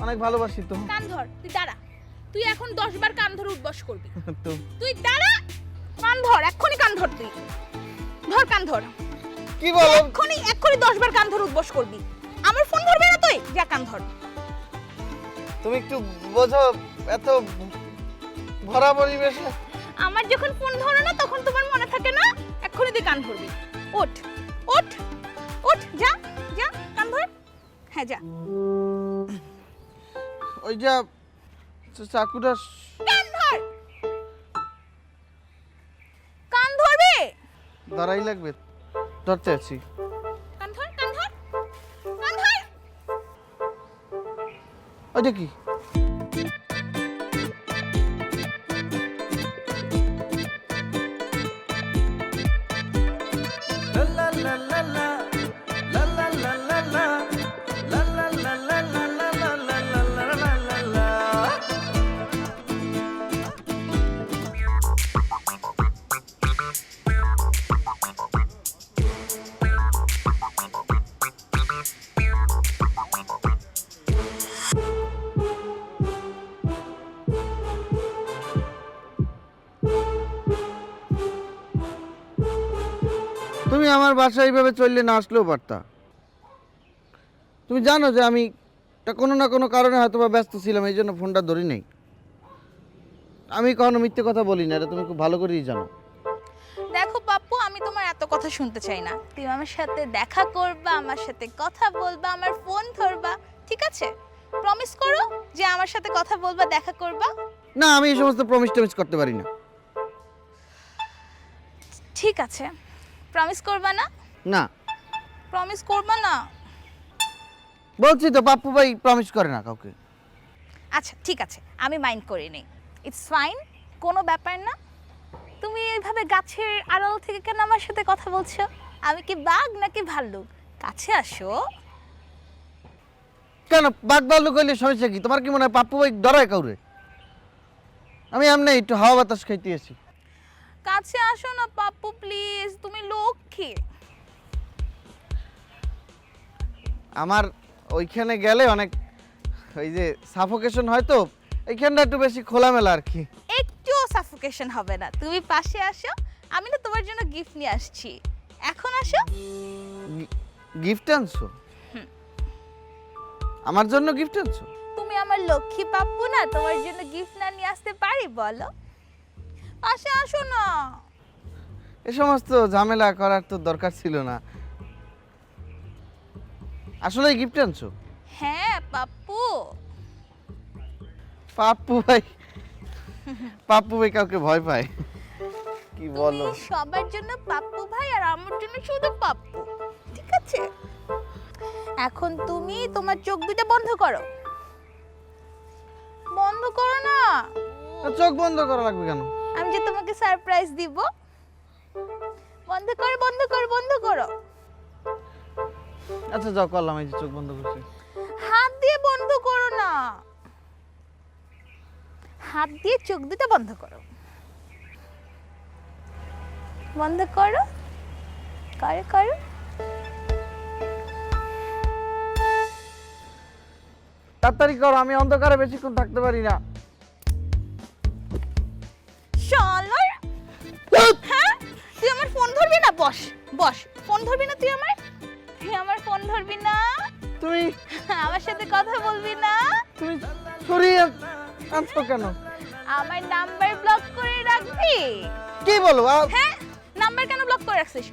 অনেক ভালোবাসি তো। কান ধর, তুই দাঁড়া। তুই এখন 10 বার কান ধরে উঠবস করবি। তো তুই দাঁড়া। কান ধর, এক্ষুনি কান ধর তুই। ধর কান ধর। কি বলো? এক্ষুনি 10 বার কান ধরে উঠবস করবি। আমার ফোন ধরবি না তুই? যা কান ধর। তুমি একটু বোঝো, এত ভরা পরিবেশে। আমার যখন ফোন ধরো না তখন তোমার মনে থাকে না? এক্ষুনি তুই কান ধরবি। ওঠ, ওঠ, ওঠ, যা, যা, কান ধর। হ্যাঁ যা। ওই যা চাকুটা কান ধর। কান ধরবে। ধরাই লাগবে। ধরতে আছি। কান ধর, কান ধর। কান ধর। ওইটা কি? তুমি আমার বাসায় এইভাবে চললে না আসলেও পারতা। তুমি জানো যে আমি কোনো না কোনো কারণে হয়তো বা ব্যস্ত ছিলাম, এই জন্য ফোনটা ধরি নাই। আমি কখনো মিথ্যে কথা বলি না, এটা তুমি খুব ভালো করেই জানো। দেখো পাপ্পু, আমি তোমার এত কথা শুনতে চাই না। তুমি আমার সাথে দেখা করবা, আমার সাথে কথা বলবা, আমার ফোন ধরবা, ঠিক আছে? প্রমিস করো যে আমার সাথে কথা বলবা, দেখা করবা। না, আমি এই সমস্ত প্রমিস টমিস করতে পারি না। ঠিক আছে, প্রমিস করবা না? না, প্রমিস করবা না? বলছি তো পাপ্পু ভাই প্রমিস করে না কাউকে। আচ্ছা ঠিক আছে, আমি মাইন্ড করিনি। ইটস ফাইন, কোনো ব্যাপার না। তুমি এইভাবে গাছের আড়াল থেকে কেন আমার সাথে কথা বলছো? আমি কি বাঘ নাকি ভাল্লুক? কাছে আসো। কেন বাঘ ভাল্লুক হইলে সমস্যা কি? তোমার কি মনে হয় পাপ্পু ভাই ডরায় কাউরে? আমি এমনি একটু হাওয়া বাতাস খাইতে আছি। কাছে আসো না পাপ্পু প্লিজ, তুমি লক্ষ্মী। আমার ওইখানে গেলে অনেক ওই যে সাফোকেশন হয় তো, এইখানটা একটু বেশি খোলামেলা আর কি। একটুও সাফোকেশন হবে না, তুমি পাশে আসো। আমি না তোমার জন্য গিফট নিয়ে আসছি, এখন আসো। গিফট আনছো? আমার জন্য গিফট আনছো? তুমি আমার লক্ষ্মী পাপ্পু না, তোমার জন্য গিফট না নিয়ে আসতে পারি বলো? পাশে আসো না। এ সমস্ত ঝামেলা করার তো দরকার ছিল না। আসলে গিফট আনছো? হ্যাঁ পাপ্পু। পাপ্পু ভাই, পাপ্পু ভাই কাউকে ভয় পায়? কি বলো? তুমি সবার জন্য পাপ্পু ভাই আর আমার জন্য শুধু পাপ্পু, ঠিক আছে? এখন তুমি তোমার চোখ দুটো বন্ধ করো। বন্ধ করো না। চোখ বন্ধ করা লাগবে কেন? আমি যে তোমাকে সারপ্রাইজ দিব। বন্ধ করো, বন্ধ করো, বন্ধ করো। আচ্ছা যাও, করলাম, এই যে চোখ বন্ধ করছি। হাত দিয়ে বন্ধ করো না, হাত দিয়ে চোখ দুটো বন্ধ করো। বন্ধ করো, করো করো। তাড়াতাড়ি করো, আমি অন্ধকারে বেশিক্ষণ থাকতে পারি না। শালার। হ্যাঁ, তুই আমার ফোন ধরবি না? বস বস, ফোন ধরবি না তুই আমার? তুই আমার ফোন ধরবি না? তুমি আমার সাথে কথা বলবি না? তুমি সরিয়ে আনছো কেন? আমার নাম্বার ব্লক করে রাখবি? কি বলো? হ্যাঁ, নাম্বার কেন ব্লক করে রাখছিস?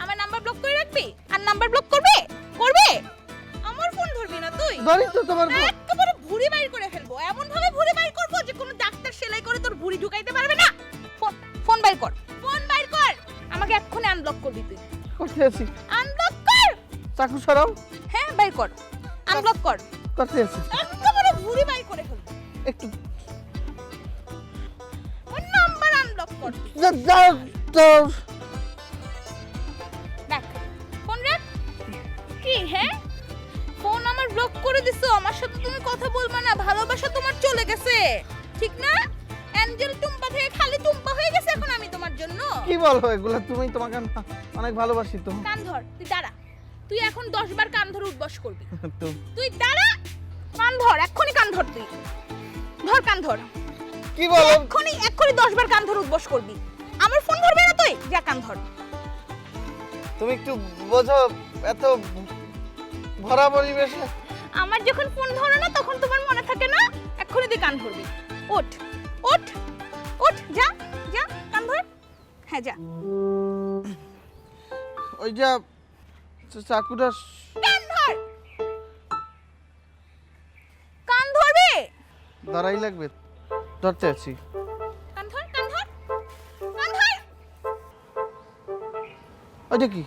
আমার নাম্বার ব্লক করে রাখবি আর নাম্বার ব্লক করবে? করবে? আমার ফোন ধরবি না তুই? ধরি তো তোমার ফোন। একেবারে ভুঁড়ি বাইর করে ফেলবো, এমন ভাবে ভুঁড়ি বাইর করবো যে কোনো ডাক্তার সেলাই করে তোর ভুঁড়ি ঢুকাইতে পারবে না। ফোন, ফোন বাইর কর, ফোন বাইর কর। আমাকে এক্ষুনি আনব্লক করবি তুই। করতে আছি। আনব্লক কর। চাকু সরাও। হ্যাঁ বাইর কর, আনব্লক কর। করতে আছি। একেবারে ভুঁড়ি বাইর করে ফেলবো। একটু ওর নাম্বার আনব্লক কর। যাও তো। দেখ, ফোন রাখ। কি হ্যাঁ, ফোন আমার ব্লক করে দিছো। আমার সাথে তুমি কথা বলবা না, ভালোবাসা তোমার চলে গেছে, ঠিক না? অ্যাঞ্জেল টুম্পা থেকে খালি টুম্পা হয়ে গেছে এখন আমি তোমার জন্য। কি বলো এগুলা? তুমি তোমাকে আমি অনেক ভালোবাসি তো। কান ধর, তুই দাঁড়া। তুই এখন 10 বার কান ধরে উঠবস করবি। তো তুই দাঁড়া। কান ধর, এক্ষুনি কান ধর তুই। ধর কান ধর। কি বলো? এক্ষুনি 10 বার কান ধর উদ্বোস করবি। আমার ফোন ধরবি না তুই? যা কান ধর। তুমি একটু বোঝো, এত ভরা পরিবেশে। আমার যখন ফোন ধরো না তখন তোমার মনে থাকে না? এক্ষুনি তুই কান ধরবি। ওঠ, ওঠ, ওঠ, যা, যা, কান ধর। হ্যাঁ যা। ওই যা চাকুটা কান ধর। কান ধরবি? দাঁড়াই লাগবে, ধরতে আছি। কান ধর, কান ধর, কান ধর। ওইটা কি?